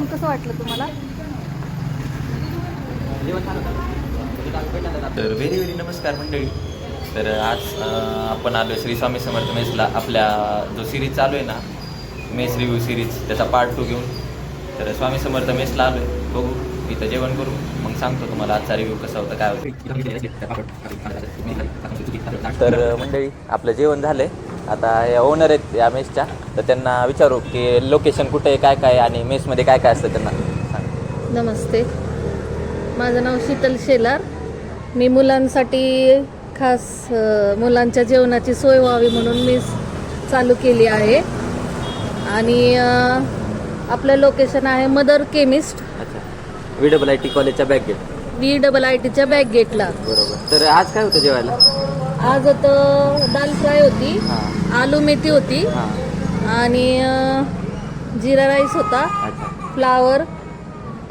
जेवण कसं वाटलं तुम्हाला? तर व्हेरी व्हेरी नमस्कार मंडळी. तर आज आपण आलो श्री स्वामी समर्थ मेसला. आपल्या जो सिरीज चालू आहे ना, मेस रिव्ह्यू सिरीज, त्याचा पार्ट 2 घेऊन. तर स्वामी समर्थ मेसला आलो आहे. बघू, इथं जेवण करू, मग सांगतो तुम्हाला आजचा रिव्ह्यू कसा होता, काय होतं. तर मंडळी, आपलं जेवण झालं आहे. आता या ओनर आहेत या मेसच्या, तर त्यांना विचारू की लोकेशन कुठे आहे, काय काय, आणि मेसमध्ये काय काय असतं त्यांना सांग. नमस्ते, माझं नाव शीतल शेलार. मी मुलांसाठी खास मुलांच्या जेवणाची सोय व्हावी म्हणून मी चालू केली आहे. आणि आपलं लोकेशन आहे मदर केमिस्ट, अच्छा, VIIT कॉलेजच्या बॅक गेट, VIITच्या बॅक गेटला. बरोबर. तर आज काय होतं जेवायला? आज तर दाल फ्राय होती, हां आलू मेथी होती, हां, आणि जिरा राईस होता, अच्छा, फ्लावर,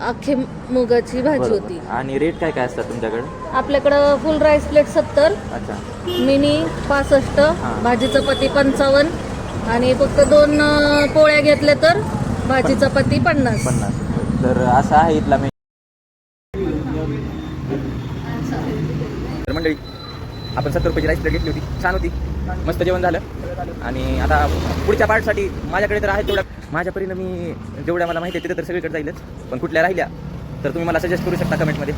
अख्खे मुगाची भाजी होती. आणि रेट काय काय असतात तुमच्याकडे? आपल्याकडं फुल राईस प्लेट 70, अच्छा, मिनी 65, हां. भाजी चपाती 55, आणि फक्त 2 पोळ्या घेतल्या तर भाजी चपाती 50. 50. तर असं आहे इथला मी. तर मंडळी, आपण 70 रुपयाची राईस प्लेट घेतली होती, छान होती, मस्त जेवण झालं. आणि आता पुढच्या पार्टसाठी माझ्याकडे तर आहे तेवढ्या, माझ्या परीनं मी जेवढ्या मला माहिती आहे तिथे तर सगळीकडे जाईलच, पण कुठल्या राहिल्या तर तुम्ही मला सजेस्ट करू शकता कमेंटमध्ये.